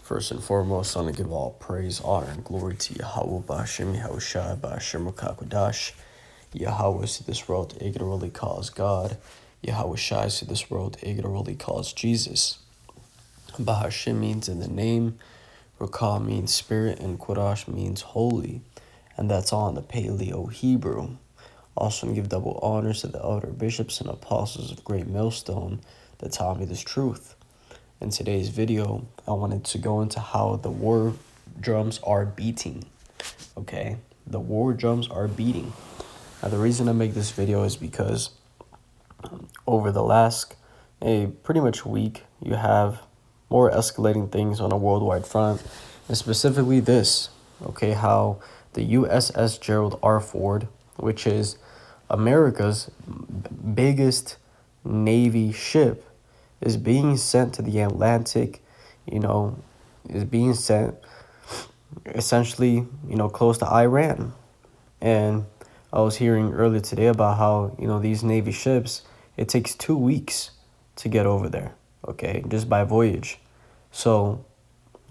First and foremost, I want to give all praise, honor, and glory to Yahweh Ba'Shem Yahushai Ba'Shem Rukakwadash. Yahweh to this world ignorantly calls God. Yahweh Shai to this world ignorantly calls Jesus. Ba'Shem means in the name, Rukah means spirit, and Qudash means holy. And that's all in the Paleo Hebrew. Also, give double honors to the elder bishops and apostles of Great Millstone that taught me this truth. In today's video, I wanted to go into how the war drums are beating. Okay, the war drums are beating. Now, the reason I make this video is because over the last pretty much week, you have more escalating things on a worldwide front, and specifically this. Okay, how the USS Gerald R. Ford, which is America's biggest Navy ship, is being sent to the Atlantic, is being sent essentially, close to Iran. And I was hearing earlier today about how, these Navy ships, it takes 2 weeks to get over there, okay, just by voyage. So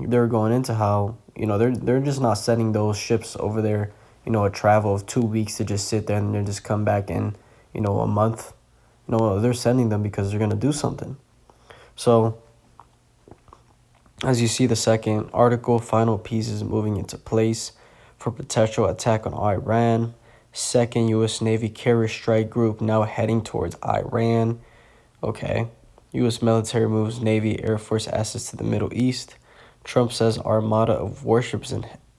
they're going into how, they're just not sending those ships over there, a travel of 2 weeks to just sit there and then just come back in, a month. No, they're sending them because they're going to do something. So, as you see the second article, final pieces moving into place for potential attack on Iran. Second U.S. Navy carrier strike group now heading towards Iran. Okay. U.S. military moves Navy Air Force assets to the Middle East. Trump says armada of warships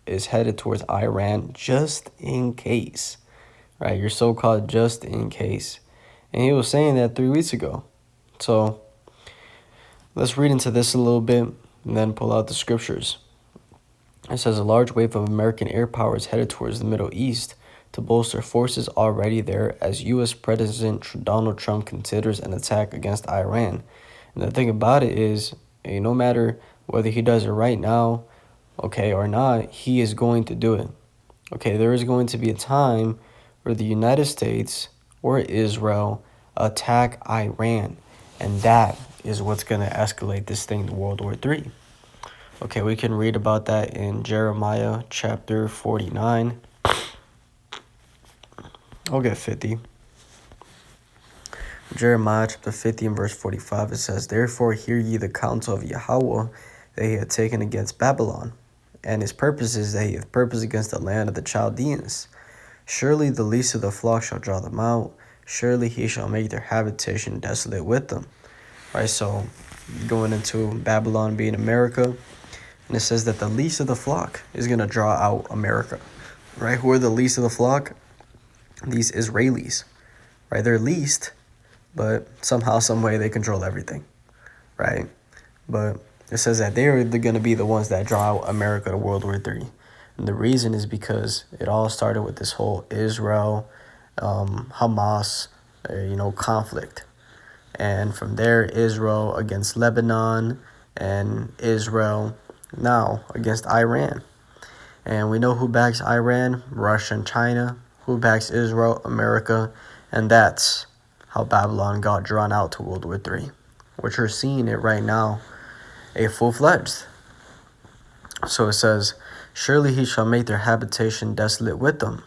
is headed towards Iran just in case. Right, your so-called just in case. And he was saying that 3 weeks ago. So, let's read into this a little bit and then pull out the scriptures. It says a large wave of American air power is headed towards the Middle East to bolster forces already there as U.S. President Donald Trump considers an attack against Iran. And the thing about it is, no matter whether he does it right now, okay, or not, he is going to do it. Okay, there is going to be a time where the United States or Israel attack Iran, and that is what's going to escalate this thing to World War III. Okay, we can read about that in Jeremiah chapter 49. I'll get 50. Jeremiah chapter 50 and verse 45, it says, "Therefore hear ye the counsel of Yahweh that he hath taken against Babylon, and his purposes that he hath purposed against the land of the Chaldeans. Surely the least of the flock shall draw them out. Surely he shall make their habitation desolate with them." Right, so going into Babylon being America, and it says that the least of the flock is going to draw out America. Right, who are the least of the flock? These Israelis. Right, they're least, but somehow, some way they control everything. Right, but it says that they're going to be the ones that draw out America to World War III. And the reason is because it all started with this whole Israel, Hamas, conflict. And from there, Israel against Lebanon, and Israel now against Iran. And we know who backs Iran: Russia and China. Who backs Israel? America. And that's how Babylon got drawn out to World War III, which we're seeing it right now, a full-fledged. So it says, "Surely he shall make their habitation desolate with them.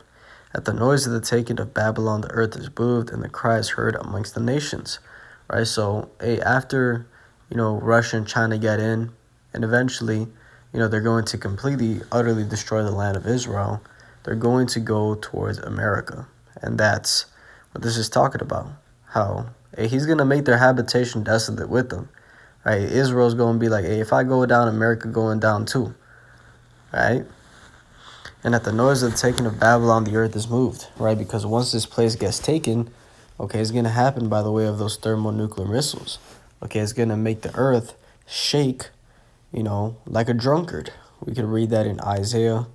At the noise of the taking of Babylon, the earth is moved, and the cry is heard amongst the nations." Right, so after, Russia and China get in, and eventually, they're going to completely, utterly destroy the land of Israel, they're going to go towards America. And that's what this is talking about. How he's going to make their habitation desolate with them. Right, Israel's going to be like, if I go down, America going down too. Right? And at the noise of the taking of Babylon, the earth is moved. Right, because once this place gets taken, okay, it's going to happen by the way of those thermonuclear missiles. Okay, it's going to make the earth shake, like a drunkard. We can read that in Isaiah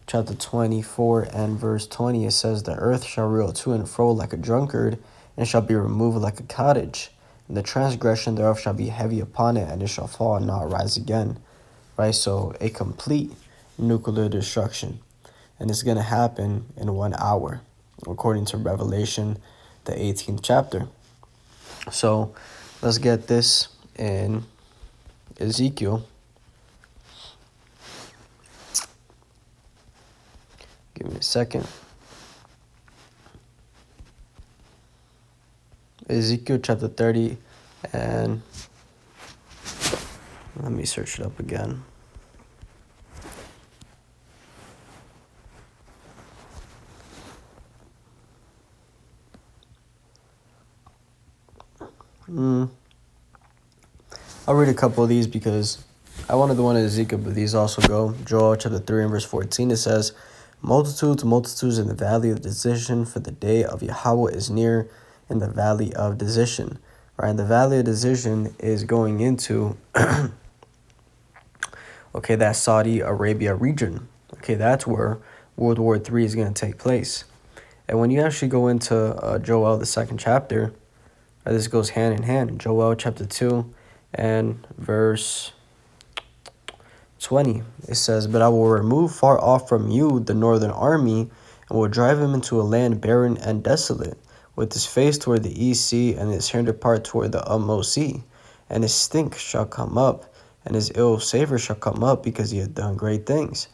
chapter 24 and verse 20. It says, "The earth shall reel to and fro like a drunkard, and shall be removed like a cottage. And the transgression thereof shall be heavy upon it, and it shall fall and not rise again." Right, so a complete nuclear destruction. And it's going to happen in 1 hour, according to Revelation the 18th chapter. So let's get this in Ezekiel Give me a second. Ezekiel chapter 30, and let me search it up again. I'll read a couple of these because I wanted the one in Ezekiel, but these also go. Joel chapter 3 and verse 14, it says, multitudes, multitudes in the valley of decision, for the day of Yahweh is near in the valley of decision. Right, and the valley of decision is going into, okay, that Saudi Arabia region. Okay, that's where World War III is going to take place. And when you actually go into Joel, the second chapter, this goes hand in hand. Joel chapter 2 and verse 20, it says, but I will remove far off from you the northern army, and will drive him into a land barren and desolate, with his face toward the east sea, and his hinder part toward the utmost sea. And his stink shall come up, and his ill savor shall come up, because he had done great things.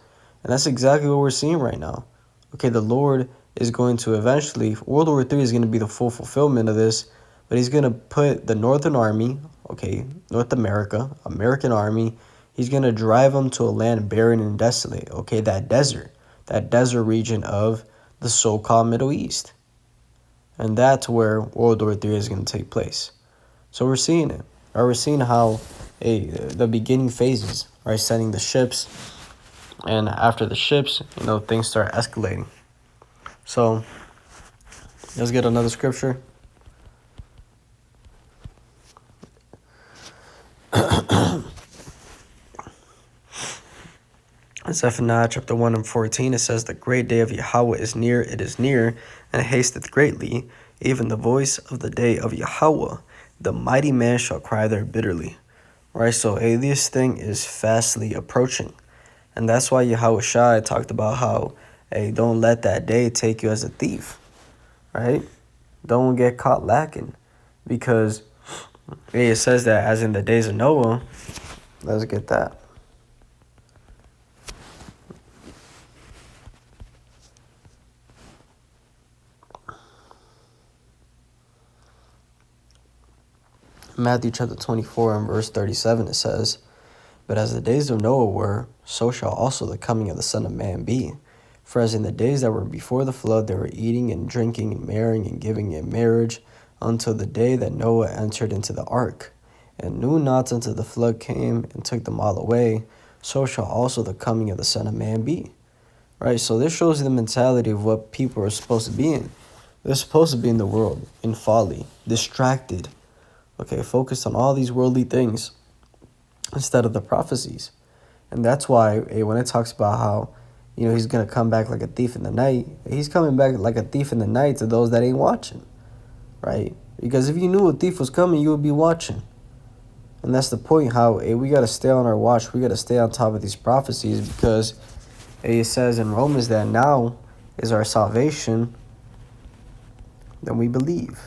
And that's exactly what we're seeing right now. Okay, the Lord is going to eventually, World War III is going to be the full fulfillment of this, but he's going to put the northern army, okay, North America, American army, he's going to drive them to a land barren and desolate, okay, that desert region of the so-called Middle East. And that's where World War III is going to take place. So we're seeing it. Or we're seeing how the beginning phases are sending the ships, and after the ships, things start escalating. So let's get another scripture. In Zephaniah chapter 1 and 14, it says, the great day of Yahweh is near, it is near, and it hasteth greatly, even the voice of the day of Yahweh. The mighty man shall cry there bitterly. Right, so this thing is fastly approaching. And that's why Yahweh Shai talked about how, don't let that day take you as a thief. Right? Don't get caught lacking. Because it says that as in the days of Noah. Let's get that. Matthew chapter 24 and verse 37, it says, but as the days of Noah were, so shall also the coming of the Son of Man be. For as in the days that were before the flood, they were eating and drinking and marrying and giving in marriage, until the day that Noah entered into the ark, and knew not until the flood came and took them all away, so shall also the coming of the Son of Man be. Right, so this shows you the mentality of what people are supposed to be in. They're supposed to be in the world, in folly, distracted, okay, focused on all these worldly things instead of the prophecies. And that's why when it talks about how, he's going to come back like a thief in the night, he's coming back like a thief in the night to those that ain't watching, right? Because if you knew a thief was coming, you would be watching. And that's the point, how we got to stay on our watch. We got to stay on top of these prophecies, because it says in Romans that now is our salvation, then we believe.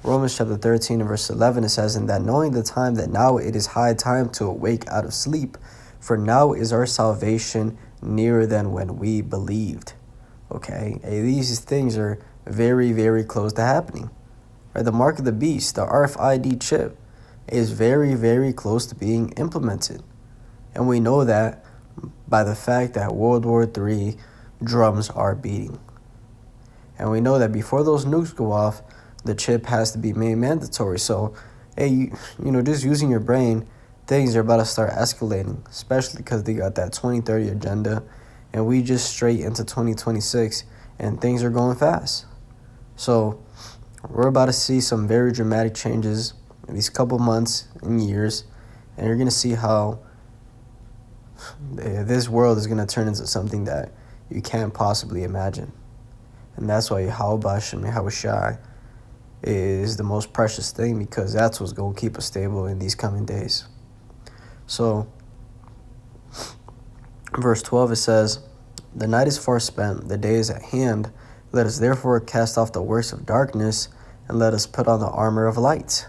Romans chapter 13 and verse 11, it says, and that knowing the time, that now it is high time to awake out of sleep, for now is our salvation nearer than when we believed. Okay, these things are very, very close to happening. Right, the mark of the beast, the RFID chip, is very, very close to being implemented. And we know that by the fact that World War III drums are beating. And we know that before those nukes go off, the chip has to be made mandatory. So, just using your brain, things are about to start escalating, especially because they got that 2030 agenda, and we just straight into 2026, and things are going fast. So, we're about to see some very dramatic changes in these couple months and years, and you're going to see how this world is going to turn into something that you can't possibly imagine. And that's why Yahweh Shai is the most precious thing, because that's what's going to keep us stable in these coming days. So, verse 12, it says, the night is far spent, the day is at hand. Let us therefore cast off the works of darkness, and let us put on the armor of light.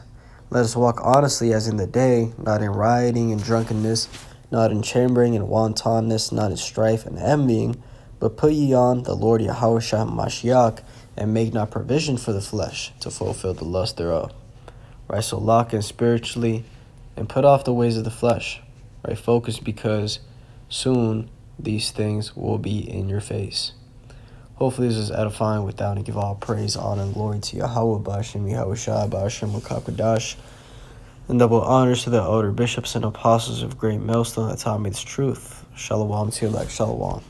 Let us walk honestly as in the day, not in rioting and drunkenness, not in chambering and wantonness, not in strife and envying, But put ye on the Lord Yahushua Mashiach, and make not provision for the flesh to fulfill the lust thereof. Right, so lock in spiritually and put off the ways of the flesh. Right, focus, because soon these things will be in your face. Hopefully this is edifying. With that, and give all praise, honor, and glory to Yahweh, B'Hashem Yahushua, B'Hashem Makakwadash, and double honors to the elder bishops and apostles of Great Millstone that taught me this truth. Shalom to you, like Shalom.